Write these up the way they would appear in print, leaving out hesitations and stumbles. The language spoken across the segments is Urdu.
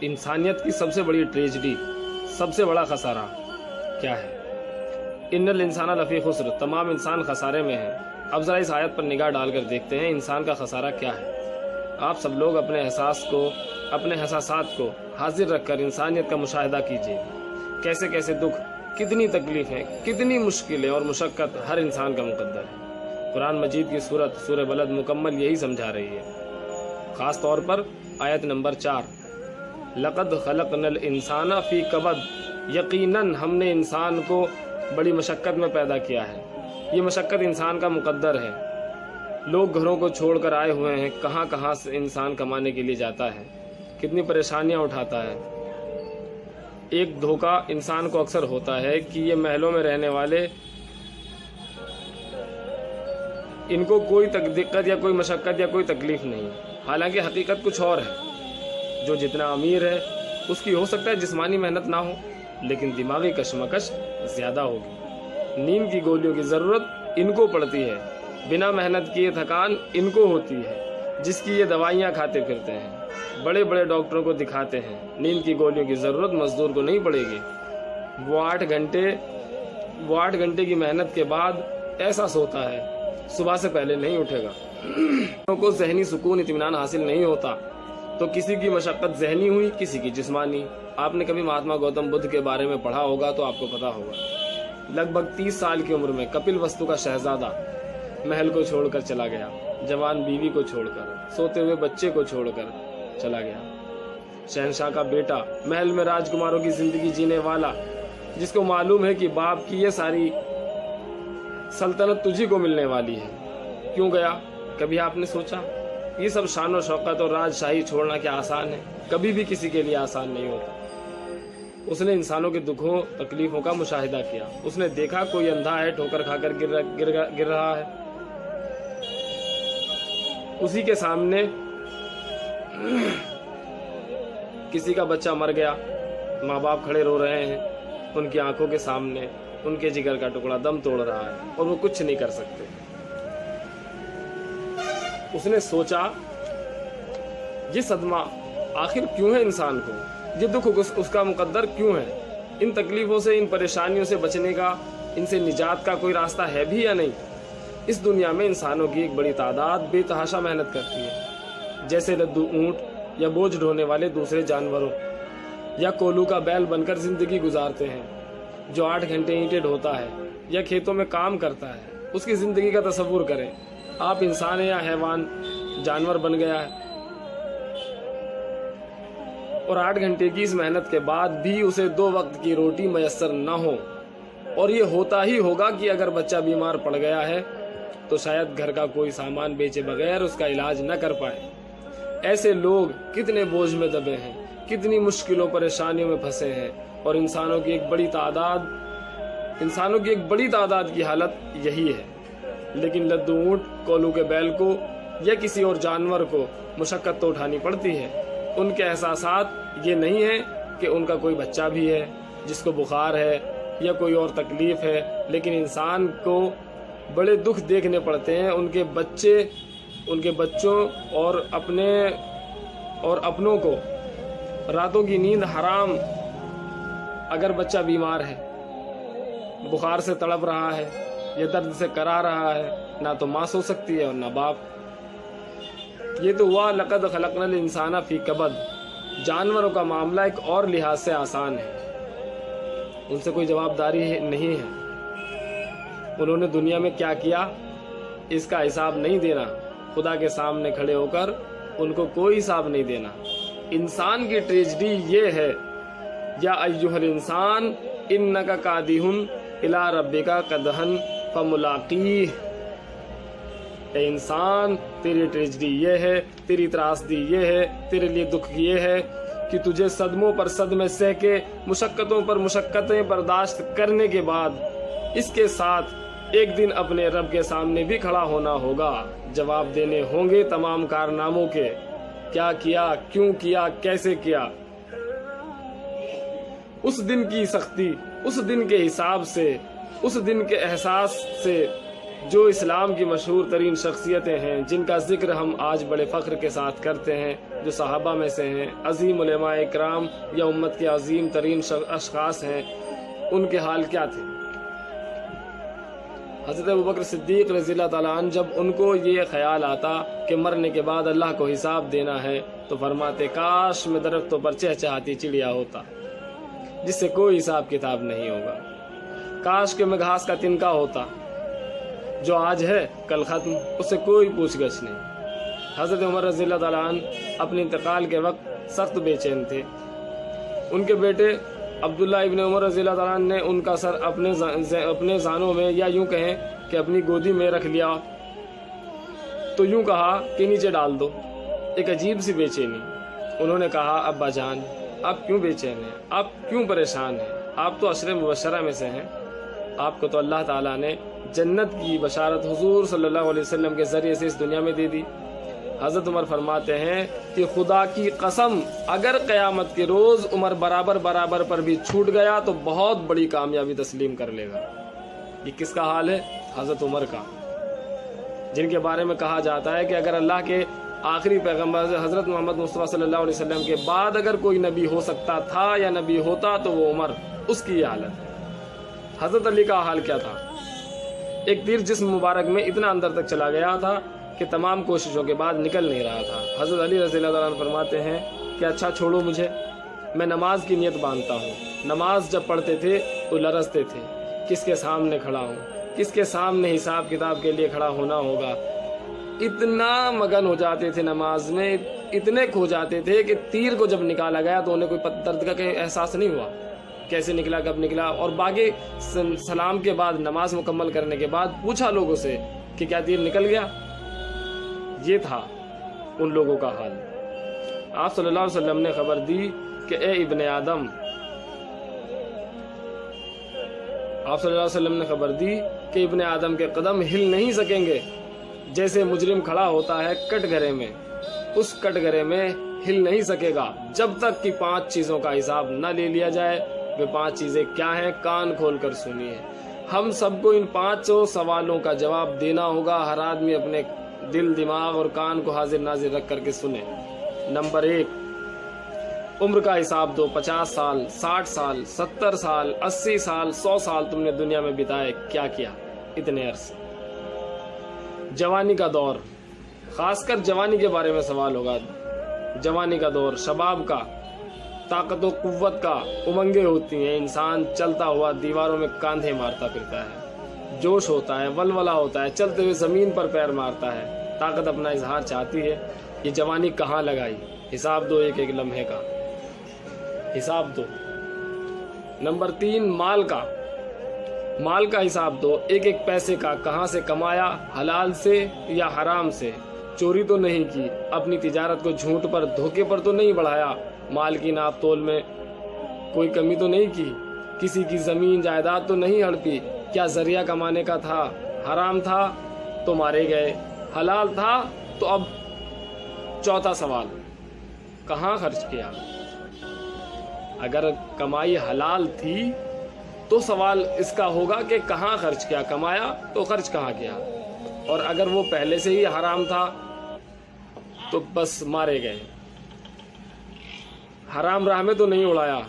انسانیت کی سب سے بڑی ٹریجڈی، سب سے بڑا خسارہ کیا ہے؟ ان الانسان لفی خسر، تمام انسان خسارے میں ہیں۔ اب ذرا اس آیت پر نگاہ ڈال کر دیکھتے ہیں انسان کا خسارہ کیا ہے۔ آپ سب لوگ اپنے احساسات کو حاضر رکھ کر انسانیت کا مشاہدہ کیجیے۔ کیسے کیسے دکھ، کتنی تکلیفیں، کتنی مشکلیں اور مشقت ہر انسان کا مقدر ہے۔ قرآن مجید کی سورہ بلد مکمل یہی سمجھا رہی ہے، خاص طور پر آیت نمبر 4، لقد خلقنا الانسان فی کبد، یقیناً ہم نے انسان کو بڑی مشقت میں پیدا کیا ہے۔ یہ مشقت انسان کا مقدر ہے۔ لوگ گھروں کو چھوڑ کر آئے ہوئے ہیں، کہاں کہاں سے انسان کمانے کے لیے جاتا ہے، کتنی پریشانیاں اٹھاتا ہے۔ ایک دھوکہ انسان کو اکثر ہوتا ہے کہ یہ محلوں میں رہنے والے، ان کو کوئی دقت یا کوئی مشقت یا کوئی تکلیف نہیں، حالانکہ حقیقت کچھ اور ہے۔ جو جتنا امیر ہے اس کی ہو سکتا ہے جسمانی محنت نہ ہو، لیکن دماغی کشمکش زیادہ ہوگی۔ نیند کی گولیوں کی ضرورت ان کو پڑتی ہے، بنا محنت کیے تھکان ان کو ہوتی ہے، جس کی یہ دوائیاں کھاتے پھرتے ہیں، بڑے بڑے ڈاکٹروں کو دکھاتے ہیں۔ نیند کی گولیوں کی ضرورت مزدور کو نہیں پڑے گی۔ وہ 8 گھنٹے کی محنت کے بعد ایسا سوتا ہے، صبح سے پہلے نہیں اٹھے گا۔ کو ذہنی سکون اطمینان حاصل نہیں ہوتا، تو کسی کی مشقت ذہنی ہوئی، کسی کی جسمانی۔ آپ نے کبھی مہاتما گوتم بدھ کے بارے میں پڑھا ہوگا تو آپ کو پتا ہوگا، لگ بھگ 30 سال کی عمر میں کپل وستو کا شہزادہ محل کو چھوڑ کر چلا گیا، جوان بیوی کو چھوڑ کر، سوتے ہوئے بچے کو چھوڑ کر چلا گیا۔ شہنشاہ کا بیٹا، محل میں راجکماروں کی زندگی جینے والا، جس کو معلوم ہے کہ باپ کی یہ ساری سلطنت تجھی کو ملنے والی ہے، کیوں گیا؟ کبھی آپ نے سوچا؟ یہ سب شان و شوکت اور راجشاہی چھوڑنا کیا آسان ہے؟ کبھی بھی کسی کے لیے آسان نہیں ہوتا۔ اس نے انسانوں کے دکھوں تکلیفوں کا مشاہدہ کیا۔ اس نے دیکھا کوئی اندھا ہے، ٹھوکر کھا کر گر رہا ہے، اسی کے سامنے کسی کا بچہ مر گیا، ماں باپ کھڑے رو رہے ہیں، ان کی آنکھوں کے سامنے ان کے جگر کا ٹکڑا دم توڑ رہا ہے اور وہ کچھ نہیں کر سکتے۔ اس نے سوچا یہ صدمہ آخر کیوں ہے انسان کو، یہ دکھ اس کا مقدر کیوں ہے؟ ان تکلیفوں سے، ان پریشانیوں سے بچنے کا، ان سے نجات کا کوئی راستہ ہے بھی یا نہیں؟ اس دنیا میں انسانوں کی ایک بڑی تعداد بے تحاشا محنت کرتی ہے، جیسے لدو اونٹ یا بوجھ ڈھونے والے دوسرے جانوروں، یا کولو کا بیل بن کر زندگی گزارتے ہیں۔ جو 8 گھنٹے اینٹیں ڈھوتا ہے یا کھیتوں میں کام کرتا ہے، اس کی زندگی کا تصور کریں۔ آپ انسان ہیں یا حیوان، جانور بن گیا ہے، اور 8 گھنٹے کی اس محنت کے بعد بھی اسے 2 وقت کی روٹی میسر نہ ہو۔ اور یہ ہوتا ہی ہوگا کہ اگر بچہ بیمار پڑ گیا ہے تو شاید گھر کا کوئی سامان بیچے بغیر اس کا علاج نہ کر پائے۔ ایسے لوگ کتنے بوجھ میں دبے ہیں، کتنی مشکلوں پریشانیوں میں پھنسے ہیں، اور انسانوں کی ایک بڑی تعداد کی حالت یہی ہے۔ لیکن لدو اونٹ، کولو کے بیل کو یا کسی اور جانور کو مشقت تو اٹھانی پڑتی ہے۔ ان کے احساسات یہ نہیں ہے کہ ان کا کوئی بچہ بھی ہے جس کو بخار ہے یا کوئی اور تکلیف ہے، لیکن انسان کو بڑے دکھ دیکھنے پڑتے ہیں، ان کے بچوں اور اپنوں کو راتوں کی نیند حرام۔ اگر بچہ بیمار ہے، بخار سے تڑپ رہا ہے یا درد سے کرا رہا ہے، نہ تو ماں سو سکتی ہے اور نہ باپ۔ یہ تو ہوا لقد خلقنا الانسان فی کبد۔ جانوروں کا معاملہ ایک اور لحاظ سے آسان ہے، ان سے کوئی جوابداری نہیں ہے۔ انہوں نے دنیا میں کیا کیا اس کا حساب نہیں دینا، خدا کے سامنے کھڑے ہو کر ان کو کوئی حساب نہیں دینا۔ انسان کی ٹریجڈی یہ ہے، یا ایھا الانسان انک کادح الی ربک کدحا فملاقیہ۔ اے انسان، تیری ٹریجڈی یہ ہے، تیری تراسدی یہ ہے، تیرے لیے دکھ یہ ہے کہ تجھے صدموں پر صدمے سہ کے، مشقتوں پر مشقتیں برداشت کرنے کے بعد اس کے ساتھ ایک دن اپنے رب کے سامنے بھی کھڑا ہونا ہوگا، جواب دینے ہوں گے تمام کارناموں کے، کیا کیا، کیوں کیا، کیسے کیا۔ اس دن کی سختی، اس دن کے حساب سے، اس دن کے احساس سے جو اسلام کی مشہور ترین شخصیتیں ہیں، جن کا ذکر ہم آج بڑے فخر کے ساتھ کرتے ہیں، جو صحابہ میں سے ہیں، عظیم علماء کرام یا امت کے عظیم ترین اشخاص ہیں، ان کے حال کیا تھے؟ حضرت ابوبکر صدیق رضی اللہ تعالیٰ عنہ جب ان کو یہ خیال آتا کہ مرنے کے بعد اللہ کو حساب دینا ہے تو فرماتے کاش میں درختوں پر چہچہاتی چڑیا ہوتا جس سے کوئی حساب کتاب نہیں ہوگا، کاش کہ میں گھاس کا تنکا ہوتا جو آج ہے کل ختم، اس سے کوئی پوچھ گچھ نہیں۔ حضرت عمر رضی اللہ تعالیٰ عنہ اپنے انتقال کے وقت سخت بے چین تھے۔ ان کے بیٹے عبداللہ ابن عمر رضی اللہ تعالیٰ عنہ نے ان کا سر اپنے زانوں میں یا یوں کہیں کہ اپنی گودی میں رکھ لیا تو یوں کہا کہ نیچے ڈال دو۔ ایک عجیب سی بے چینی۔ انہوں نے کہا ابا جان آپ کیوں بے چین ہیں، آپ کیوں پریشان ہیں؟ آپ تو عشر مبشرہ میں سے ہیں، آپ کو تو اللہ تعالیٰ نے جنت کی بشارت حضور صلی اللہ علیہ وسلم کے ذریعے سے اس دنیا میں دے دی۔ حضرت عمر فرماتے ہیں کہ خدا کی قسم اگر قیامت کے روز عمر برابر پر بھی چھوٹ گیا تو بہت بڑی کامیابی تسلیم کر لے گا۔ یہ کس کا حال ہے؟ حضرت عمر کا، جن کے بارے میں کہا جاتا ہے کہ اگر اللہ کے آخری پیغمبر حضرت محمد مصطفیٰ صلی اللہ علیہ وسلم کے بعد اگر کوئی نبی ہو سکتا تھا یا نبی ہوتا تو وہ عمر، اس کی یہ حالت ہے۔ حضرت علی کا حال کیا تھا؟ ایک تیر جسم مبارک میں اتنا اندر تک چلا گیا تھا کہ تمام کوششوں کے بعد نکل نہیں رہا تھا۔ حضرت علی رضی اللہ عنہ فرماتے ہیں کہ اچھا چھوڑو مجھے، میں نماز کی نیت باندھتا ہوں۔ نماز جب پڑھتے تھے تو لرزتے تھے، کس کے سامنے کھڑا ہوں، کس کے سامنے حساب کتاب کے لیے کھڑا ہونا ہوگا۔ اتنا مگن ہو جاتے تھے نماز میں، اتنے کھو جاتے تھے کہ تیر کو جب نکالا گیا تو انہیں کوئی درد کا احساس نہیں ہوا، کیسے نکلا کب نکلا۔ اور باقی سلام کے بعد نماز مکمل کرنے کے بعد پوچھا لوگوں سے کہ کیا تیر نکل گیا؟ یہ تھا ان لوگوں کا حال۔ آپ صلی اللہ علیہ وسلم نے خبر دی کہ اے ابن آدم، آپ صلی اللہ علیہ وسلم نے خبر دی کہ ابن آدم کے قدم ہل نہیں سکیں گے، جیسے مجرم کھڑا ہوتا ہے کٹ گھرے میں، اس کٹ گھرے میں ہل نہیں سکے گا جب تک کہ 5 چیزوں کا حساب نہ لے لیا جائے۔ وہ 5 چیزیں کیا ہیں؟ کان کھول کر سنیے۔ ہم سب کو ان 5 سوالوں کا جواب دینا ہوگا۔ ہر آدمی اپنے دل، دماغ اور کان کو حاضر ناظر رکھ کر کے سنے۔ نمبر 1، عمر کا حساب دو۔ 50 سال، 60 سال، 70 سال، 80 سال، 100 سال تم نے دنیا میں بتائے، کیا کیا اتنے عرصے؟ جوانی کا دور، خاص کر جوانی کے بارے میں سوال ہوگا۔ جوانی کا دور، شباب کا، طاقت و قوت کا، امنگیں ہوتی ہیں، انسان چلتا ہوا دیواروں میں کاندھے مارتا پھرتا ہے، جوش ہوتا ہے، ولولہ ہوتا ہے، چلتے ہوئے زمین پر پیر مارتا ہے، طاقت اپنا اظہار چاہتی ہے۔ یہ جوانی کہاں لگائی؟ حساب دو ایک ایک لمحے کا، حساب دو۔ نمبر 3، مال کا، مال کا حساب دو، ایک ایک پیسے کا، کہاں سے کمایا، حلال سے یا حرام سے، چوری تو نہیں کی، اپنی تجارت کو جھوٹ پر، دھوکے پر تو نہیں بڑھایا، مال کی ناپ تول میں کوئی کمی تو نہیں کی، کسی کی زمین جائیداد تو نہیں ہڑپی۔ کیا ذریعہ کمانے کا تھا؟ حرام تھا تو مارے گئے، حلال تھا تو اب چوتھا سوال، کہاں خرچ کیا؟ اگر کمائی حلال تھی تو سوال اس کا ہوگا کہ کہاں خرچ کیا، کمایا تو خرچ کہاں کیا، اور اگر وہ پہلے سے ہی حرام تھا تو بس مارے گئے۔ حرام راہ میں تو نہیں اڑایا،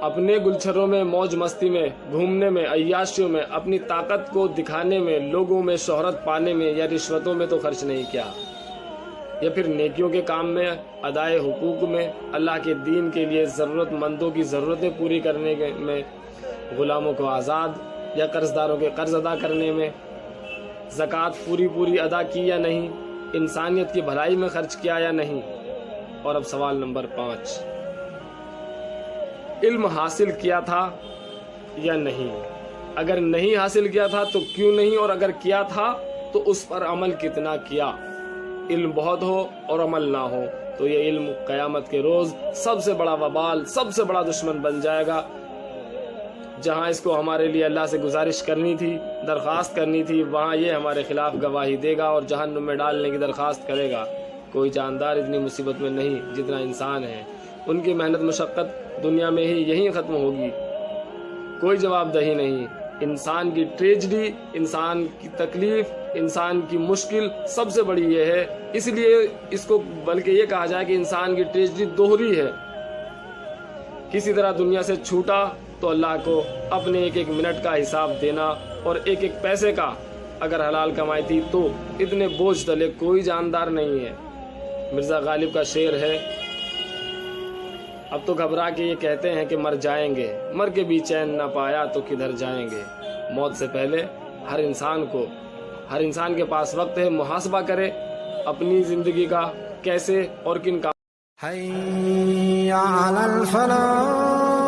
اپنے گلچھروں میں، موج مستی میں، گھومنے میں، عیاشیوں میں، اپنی طاقت کو دکھانے میں، لوگوں میں شہرت پانے میں یا رشوتوں میں تو خرچ نہیں کیا، یا پھر نیکیوں کے کام میں، ادائے حقوق میں، اللہ کے دین کے لیے ضرورت مندوں کی ضرورتیں پوری کرنے میں، غلاموں کو آزاد یا قرض داروں کے قرض ادا کرنے میں، زکوٰۃ پوری ادا کی یا نہیں، انسانیت کی بھلائی میں خرچ کیا یا نہیں۔ اور اب سوال نمبر 5، علم حاصل کیا تھا یا نہیں؟ اگر نہیں حاصل کیا تھا تو کیوں نہیں، اور اگر کیا تھا تو اس پر عمل کتنا کیا؟ علم بہت ہو اور عمل نہ ہو تو یہ علم قیامت کے روز سب سے بڑا وبال، سب سے بڑا دشمن بن جائے گا۔ جہاں اس کو ہمارے لیے اللہ سے گزارش کرنی تھی، درخواست کرنی تھی، وہاں یہ ہمارے خلاف گواہی دے گا اور جہنم میں ڈالنے کی درخواست کرے گا۔ کوئی جاندار اتنی مصیبت میں نہیں جتنا انسان ہے، ان کی محنت مشقت دنیا میں ہی یہیں ختم ہوگی، کوئی جواب دہی نہیں، انسان کی ٹریجڈی، انسان کی تکلیف، انسان کی مشکل سب سے بڑی یہ ہے، اس لیے اس کو بلکہ یہ کہا جائے کہ انسان کی ٹریجڈی دوہری ہے۔ کسی طرح دنیا سے چھوٹا تو اللہ کو اپنے ایک ایک منٹ کا حساب دینا، اور ایک ایک پیسے کا اگر حلال کمائی تھی تو اتنے بوجھ تلے کوئی جاندار نہیں ہے۔ مرزا غالب کا شعر ہے، اب تو گھبرا کے یہ کہتے ہیں کہ مر جائیں گے، مر کے بھی چین نہ پایا تو کدھر جائیں گے۔ موت سے پہلے ہر انسان کے پاس وقت ہے، محاسبہ کرے اپنی زندگی کا، کیسے اور کن کا۔ حی علی الفلاح